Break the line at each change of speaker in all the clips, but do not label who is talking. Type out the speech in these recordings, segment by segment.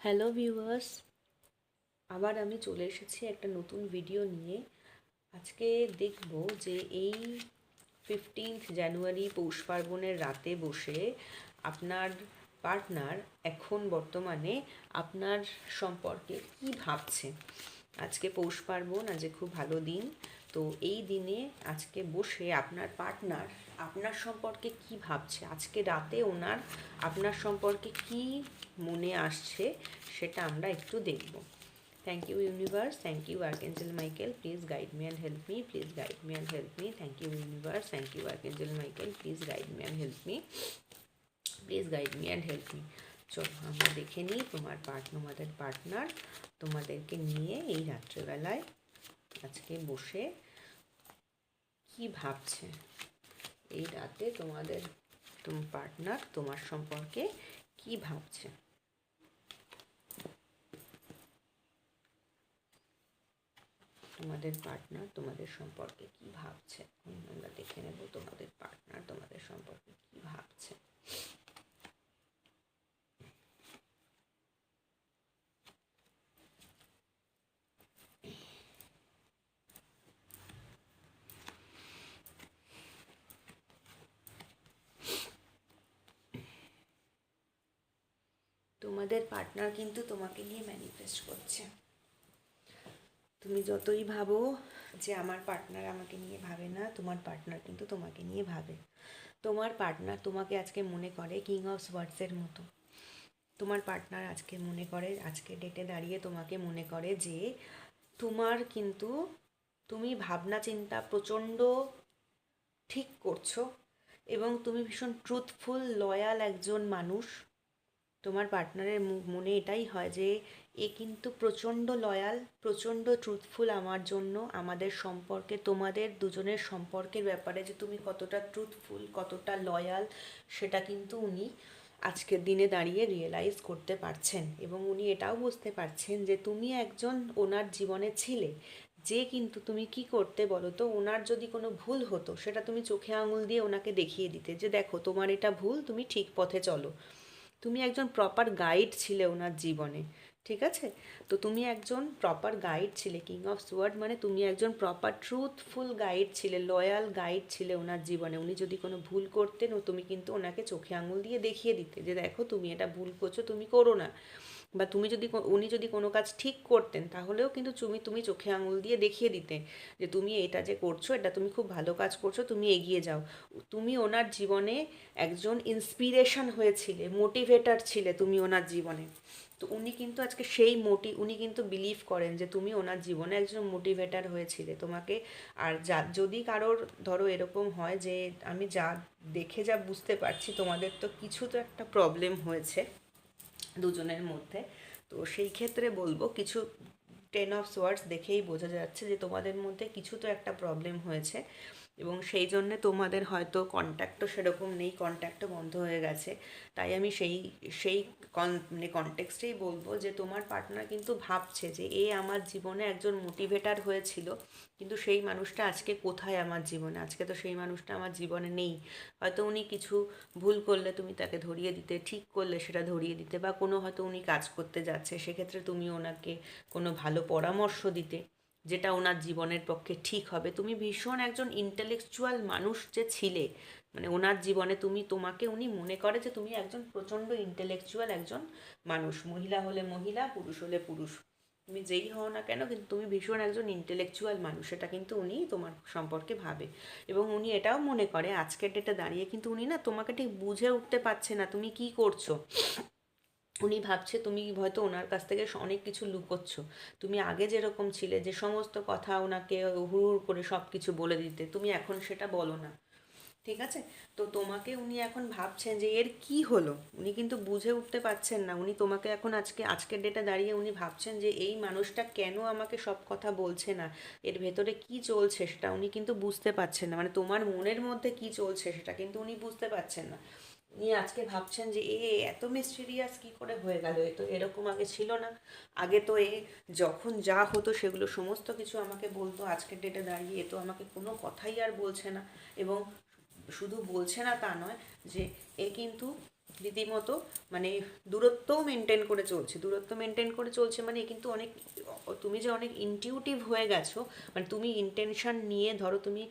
Hello viewers, আবার আমি চলে এসেছি একটা নতুন ভিডিও নিয়ে। আজকে দেখব যে এই 15 জানুয়ারি পৌষ পার্বণের রাতে বসে আপনার পার্টনার এখন বর্তমানে আপনার সম্পর্কে কি ভাবছে। আজকে পৌষ পার্বণ, আজকে খুব ভালো দিন। তো এই দিনে আজকে বসে আপনার পার্টনার আপনার সম্পর্কে কি ভাবছে, আজকে রাতে ওনার আপনার সম্পর্কে কি মনে আসছে, সেটা আমরা একটু দেখব। Thank you universe, thank you archangel Michael, please guide me and help me, please guide me and help me. Thank you universe, thank you archangel Michael, please guide me and help me, please guide me and help me. চলো আমরা দেখে নিই তোমাদের partner তোমাদেরকে নিয়ে এই রাত্রেবেলায় আজকে বসে কি ভাবছে। এই রাতে তোমার পার্টনার তোমার সম্পর্কে কি ভাবছে। তোমাদের পার্টনার তোমাদের সম্পর্কে কি ভাবছে, আমরা দেখে নেব তোমাদের পার্টনার তোমাদের সম্পর্কে কি ভাবছে। তোমাদের পার্টনার কিন্তু তোমাকে নিয়ে ম্যানিফেস্ট করছে। তুমি যতই ভাবো যে আমার পার্টনার আমাকে নিয়ে ভাবে না, তোমার পার্টনার কিন্তু তোমাকে নিয়ে ভাবে। তোমার পার্টনার তোমাকে আজকে মনে করে কিং অফ সোয়ার্ডসের মতো। তোমার পার্টনার আজকে মনে করে, আজকে ডেটে দাঁড়িয়ে তোমাকে মনে করে যে তোমার কিন্তু তুমি ভাবনা চিন্তা প্রচণ্ড ঠিক করছো এবং তুমি ভীষণ ট্রুথফুল লয়াল একজন মানুষ। তোমার পার্টনারের মনে এটাই হয় যে এ কিন্তু প্রচণ্ড লয়াল, প্রচণ্ড ট্রুথফুল আমার জন্য, আমাদের সম্পর্কে, তোমাদের দুজনের সম্পর্কের ব্যাপারে যে তুমি কতটা ট্রুথফুল, কতটা লয়াল, সেটা কিন্তু উনি আজকের দিনে দাঁড়িয়ে রিয়েলাইজ করতে পারছেন। এবং উনি এটাও বুঝতে পারছেন যে তুমি একজন ওনার জীবনে ছিলে, যে কিন্তু তুমি কি করতে বলো তো, ওনার যদি কোনো ভুল হতো সেটা তুমি চোখে আঙুল দিয়ে ওনাকে দেখিয়ে দিতে যে দেখো তোমার এটা ভুল, তুমি ঠিক পথে চলো। তুমি একজন প্রপার গাইড ছিলে ওনার জীবনে, ঠিক আছে? তো তুমি একজন প্রপার গাইড ছিলে, কিং অফ সোয়ার্ড মানে তুমি একজন প্রপার ট্রুথফুল গাইড ছিলে, লয়াল গাইড ছিলে ওনার জীবনে। উনি যদি কোনো ভুল করতেন ও তুমি কিন্তু ওনাকে চোখে আঙুল দিয়ে দেখিয়ে দিতে যে দেখো তুমি এটা ভুল করছো, তুমি করো না। বা তুমি যদি উনি যদি কোনো কাজ ঠিক করতেন তাহলেও কিন্তু তুমি চোখে আঙুল দিয়ে দেখিয়ে দিতে যে তুমি এটা যে করছো এটা তুমি খুব ভালো কাজ করছো, তুমি এগিয়ে যাও। তুমি ওনার জীবনে একজন ইন্সপিরেশন হয়েছিলে, মোটিভেটার ছিলে তুমি ওনার জীবনে। তো উনি কিন্তু আজকে উনি কিন্তু বিলিভ করেন যে তুমি ওনার জীবনে একজন মোটিভেটার হয়েছিলে তোমাকে। আর যদি কারোর ধরো এরকম হয় যে আমি দেখে যা বুঝতে পারছি তোমাদের তো কিছু তো একটা প্রবলেম হয়েছে দুজনের মধ্যে। তো সেই ক্ষেত্রে বলবো কিছু, টেন অফ সোয়ার্ডস দেখেই বোঝা যাচ্ছে যে তোমাদের মধ্যে কিছু তো একটা প্রবলেম হয়েছে এবং সেই জন্যে তোমাদের হয়তো কন্ট্যাক্টও সেরকম নেই, কন্ট্যাক্টও বন্ধ হয়ে গেছে। তাই আমি সেই মানে কনটেক্সটেই বলবো যে তোমার পার্টনার কিন্তু ভাবছে যে এ আমার জীবনে একজন মোটিভেটার হয়েছিল, কিন্তু সেই মানুষটা আজকে কোথায় আমার জীবনে, আজকে তো সেই মানুষটা আমার জীবনে নেই। হয়তো উনি কিছু ভুল করলে তুমি তাকে ধরিয়ে দিতে, ঠিক করলে সেটা ধরিয়ে দিতে, বা কোনো হয়তো উনি কাজ করতে যাচ্ছে সেক্ষেত্রে তুমি ওনাকে কোনো ভালো পরামর্শ দিতে যেটা ওনার জীবনের পক্ষে ঠিক হবে। তুমি ভীষণ একজন ইন্টেলেকচুয়াল মানুষ যে ছিলে, মানে ওনার জীবনে তোমাকে উনি মনে করে যে তুমি একজন প্রচণ্ড ইন্টেলেকচুয়াল একজন মানুষ, মহিলা হলে মহিলা, পুরুষ হলে পুরুষ, তুমি যেই হও না কেন কিন্তু তুমি ভীষণ একজন ইন্টেলেকচুয়াল মানুষ, সেটা কিন্তু উনি তোমার সম্পর্কে ভাবে। এবং উনি এটাও মনে করে আজকের ডেটে দাঁড়িয়ে কিন্তু উনি না তোমাকে ঠিক বুঝে উঠতে পারছে না তুমি কি করছো। উনি ভাবছে তুমি হয়তো ওনার কাছ থেকে অনেক কিছু লুকোচ্ছ। তুমি আগে যেরকম ছিলে, যে সমস্ত কথা ওনাকে হুড় করে সব কিছু বলে দিতে, তুমি এখন সেটা বলো না, ঠিক আছে? তো তোমাকে উনি এখন ভাবছেন যে এর কি হলো, উনি কিন্তু বুঝে উঠতে পারছেন না। উনি তোমাকে এখন আজকের ডেটে দাঁড়িয়ে উনি ভাবছেন যে এই মানুষটা কেন আমাকে সব কথা বলছে না, এর ভেতরে কি চলছে সেটা উনি কিন্তু বুঝতে পারছেন না। মানে তোমার মনের মধ্যে কি চলছে সেটা কিন্তু উনি বুঝতে পারছেন না। উনি আজকে ভাবছেন যে এত মিস্টিরিয়াস কি করে হয়ে গেল, এ তো এরকম আগে ছিল না। আগে তো যখন যা হতো সেগুলো সমস্ত কিছু আমাকে বলতো, আজকের ডেটে দাঁড়িয়ে এ তো আমাকে কোনো কথাই আর বলছে না। এবং শুধু বলছে না তা নয়, যে এ কিন্তু রীতিমতো মানে দূরত্বও মেনটেন করে চলছে, মানে কিন্তু অনেক, তুমি যে অনেক ইনটিউটিভ হয়ে গেছো, মানে তুমি ইন্টেনশন নিয়ে, ধরো তুমি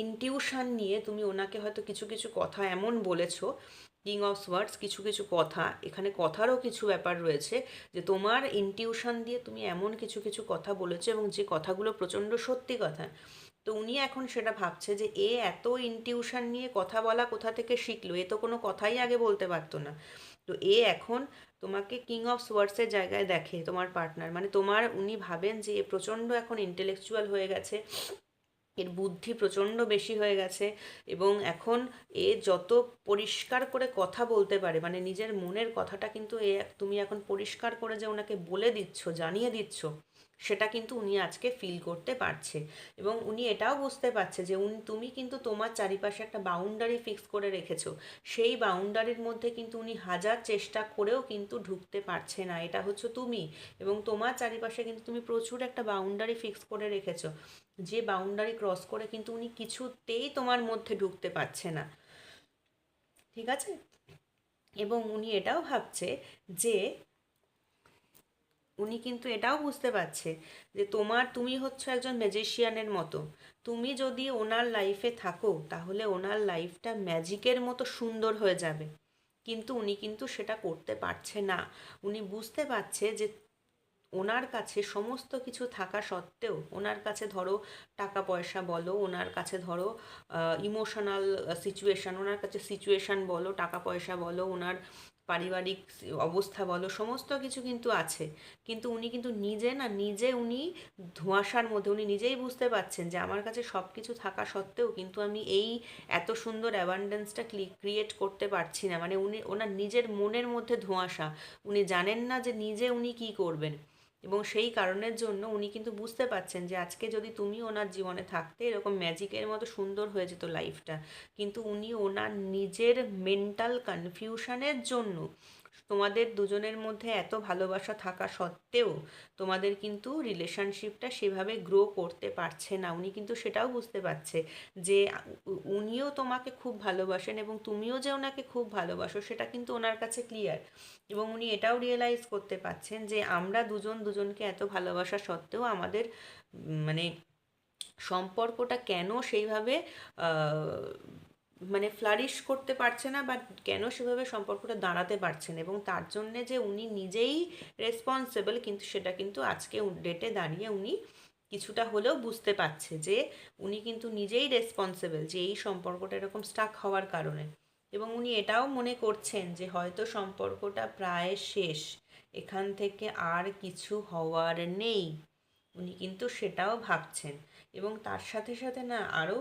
ইনটিউশন নিয়ে তুমি ওনাকে হয়তো কিছু কিছু কথা এমন বলেছো, কিং অফ ওয়ার্ডস, কিছু কিছু কথা, এখানে কথারও কিছু ব্যাপার রয়েছে, যে তোমার ইনটিউশন দিয়ে তুমি এমন কিছু কিছু কথা বলেছো এবং যে কথাগুলো প্রচণ্ড সত্যি কথা। তো উনি এখন সেটা ভাবছে যে এ এত ইনটিউশন নিয়ে কথা বলা কোথা থেকে শিখলো, এ তো কোনো কথাই আগে বলতে পারতো না। তো এ এখন তোমাকে কিং অফ সোয়ার্ডসের জায়গায় দেখে, তোমার পার্টনার, মানে তোমার, উনি ভাবেন যে এ প্রচণ্ড এখন ইন্টেলেকচুয়াল হয়ে গেছে, এর বুদ্ধি প্রচণ্ড বেশি হয়ে গেছে, এবং এখন এ যত পরিষ্কার করে কথা বলতে পারে, মানে নিজের মনের কথাটা কিন্তু তুমি এখন পরিষ্কার করে যে ওনাকে বলে দিচ্ছ, জানিয়ে দিচ্ছ, সেটা কিন্তু উনি আজকে ফিল করতে পারছে। এবং উনি এটাও বুঝতে পারছে যে তুমি কিন্তু তোমার চারিপাশে একটা বাউন্ডারি ফিক্স করে রেখেছো, সেই বাউন্ডারির মধ্যে কিন্তু উনি হাজার চেষ্টা করেও কিন্তু ঢুকতে পারছে না, এটা হচ্ছে তুমি। এবং তোমার চারিপাশে কিন্তু তুমি প্রচুর একটা বাউন্ডারি ফিক্স করে রেখেছো, যে বাউন্ডারি ক্রস করে কিন্তু উনি কিছুতেই তোমার মধ্যে ঢুকতে পারছে না, ঠিক আছে? এবং উনি এটাও ভাবছে যে, উনি কিন্তু এটাও বুঝতে পারছে যে তুমি হচ্ছে একজন ম্যাজিশিয়ানের মতো, তুমি যদি ওনার লাইফে থাকো তাহলে ওনার লাইফটা ম্যাজিকের মতো সুন্দর হয়ে যাবে, কিন্তু উনি কিন্তু সেটা করতে পারছে না। উনি বুঝতে পারছে যে ওনার কাছে সমস্ত কিছু থাকা সত্ত্বেও, ওনার কাছে ধরো টাকা পয়সা বলো, ওনার কাছে ধরো ইমোশনাল সিচুয়েশান, ওনার কাছে সিচুয়েশান বলো, টাকা পয়সা বলো, ওনার পারিবারিক অবস্থা বলো, সমস্ত কিছু কিন্তু আছে, কিন্তু উনি কিন্তু নিজে উনি ধোঁয়াশার মধ্যে, উনি নিজেই বুঝতে পারছেন যে আমার কাছে সব কিছু থাকা সত্ত্বেও কিন্তু আমি এই এত সুন্দর অ্যাবান্ডেন্সটা ক্রিয়েট করতে পারছি না, মানে ওনার নিজের মনের মধ্যে ধোঁয়াশা, উনি জানেন না যে নিজে উনি কী করবেন। এবং সেই কারণের জন্য উনি কিন্তু বুঝতে পারছেন যে আজকে যদি তুমি ওনার জীবনে থাকতে এরকম ম্যাজিকের মতো সুন্দর হয়ে যেত লাইফটা, কিন্তু উনি ওনার নিজের মেন্টাল কনফিউশনের জন্য, তোমাদের দুজনের মধ্যে এত ভালোবাসা থাকা সত্ত্বেও তোমাদের কিন্তু রিলেশনশিপটা সেভাবে গ্রো করতে পারছে না, উনি কিন্তু সেটাও বুঝতে পারছে যে উনিও তোমাকে খুব ভালোবাসেন এবং তুমিও যে ওনাকে খুব ভালোবাসো সেটা কিন্তু ওনার কাছে ক্লিয়ার। এবং উনি এটাও রিয়েলাইজ করতে পারছেন যে আমরা দুজন দুজনকে এত ভালোবাসা সত্ত্বেও আমাদের মানে সম্পর্কটা কেন সেইভাবে মানে ফ্লারিশ করতে পারছে না, বা কেন সেভাবে সম্পর্কটা দাঁড়াতে পারছে না, এবং তার জন্যে যে উনি নিজেই রেসপন্সিবল, কিন্তু সেটা কিন্তু আজকে ডেটে দাঁড়িয়ে উনি কিছুটা হলেও বুঝতে পারছে যে উনি কিন্তু নিজেই রেসপন্সিবল যে এই সম্পর্কটা এরকম স্টাক হওয়ার কারণে। এবং উনি এটাও মনে করছেন যে হয়তো সম্পর্কটা প্রায় শেষ, এখান থেকে আর কিছু হওয়ার নেই, উনি কিন্তু সেটাও ভাবছেন। এবং তার সাথে সাথে না আরও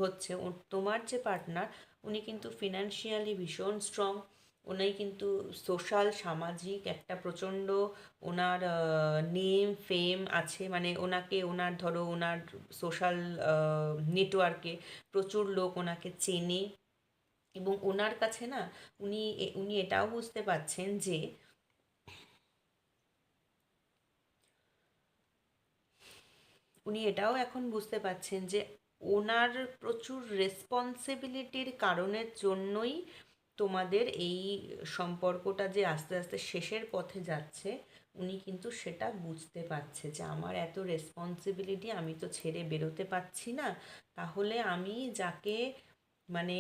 হচ্ছে তোমার যে পার্টনার, উনি কিন্তু ফিনান্সিয়ালি ভীষণ স্ট্রং, উনি কিন্তু সোশ্যাল সামাজিক একটা প্রচণ্ড ওনার নেম ফেম আছে, মানে ওনাকে ওনার ধরো ওনার সোশ্যাল নেটওয়ার্কে প্রচুর লোক ওনাকে চেনে। এবং ওনার কাছে না উনি এটাও বুঝতে পারছেন যে উনি এটাও এখন বুঝতে পারছেন যে ওনার প্রচুর রেসপন্সিবিলিটির কারণের জন্যই তোমাদের এই সম্পর্কটা যে আস্তে আস্তে শেষের পথে যাচ্ছে, উনি কিন্তু সেটা বুঝতে পারছে যে আমার এত রেসপন্সিবিলিটি, আমি তো ছেড়ে বেরোতে পারছি না, তাহলে আমি যাকে মানে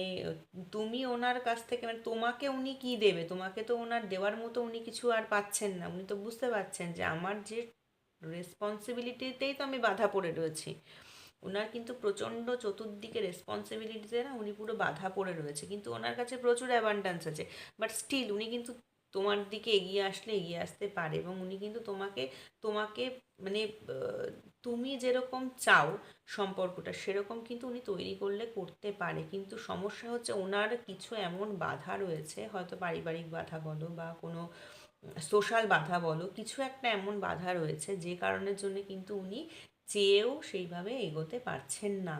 তুমি ওনার কাছ থেকে, মানে তোমাকে উনি কি দেবে, তোমাকে তো ওনার দেওয়ার মতো উনি কিছু আর পাচ্ছেন না, উনি তো বুঝতে পারছেন যে আমার যে রেসপন্সিবিলিটিতেই তো আমি বাধা পড়ে রয়েছি, ওনার কিন্তু প্রচণ্ড চতুর্দিকে রেসপন্সিবিলিটিতে না উনি পুরো বাধা পড়ে রয়েছে, কিন্তু ওনার কাছে প্রচুর অ্যাবান্ডেন্স আছে, বাট স্টিল উনি কিন্তু তোমার দিকে এগিয়ে আসলে এগিয়ে আসতে পারে, এবং উনি কিন্তু তোমাকে তোমাকে মানে তুমি যেরকম চাও সম্পর্কটা সেরকম কিন্তু উনি তৈরি করলে করতে পারে, কিন্তু সমস্যা হচ্ছে ওনার কিছু এমন বাধা রয়েছে, হয়তো পারিবারিক বাধা বলো বা কোনো সোশ্যাল বাধা বলো, কিছু একটা এমন বাধা রয়েছে যে কারণের জন্য কিন্তু উনি চেয়েও সেইভাবে এগোতে পারছেন না।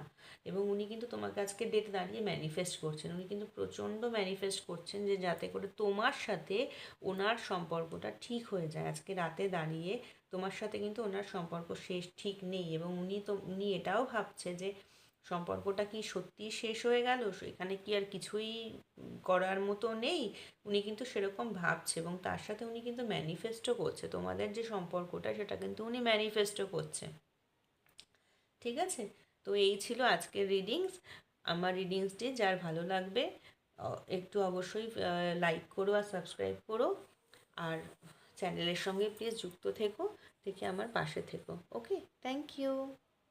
এবং উনি কিন্তু তোমাকে আজকে ডেটে দাঁড়িয়ে ম্যানিফেস্ট করছেন, উনি কিন্তু প্রচণ্ড ম্যানিফেস্ট করছেন যে যাতে করে তোমার সাথে ওনার সম্পর্কটা ঠিক হয়ে যায়, আজকে রাতে দাঁড়িয়ে তোমার সাথে কিন্তু ওনার সম্পর্ক শেষ ঠিক নেই, এবং উনি এটাও ভাবছে যে সম্পর্কটা কি সত্যিই শেষ হয়ে গেল, এখানে কি আর কিছুই করার মতো নেই? উনি কিন্তু সেরকম ভাবছে, এবং তার সাথে উনি কিন্তু ম্যানিফেস্টও করছে, তোমাদের যে সম্পর্কটা সেটা কিন্তু উনি ম্যানিফেস্টও করছে। ঠিক আছে, তো এই ছিল আজকের রিডিংস। আমার রিডিংসটি যার ভালো লাগবে একটু অবশ্যই লাইক করো আর সাবস্ক্রাইব করো, আর চ্যানেলের সঙ্গে প্লিজ যুক্ত থেকো, থেকে আমার পাশে থেকো। ওকে, থ্যাংক ইউ।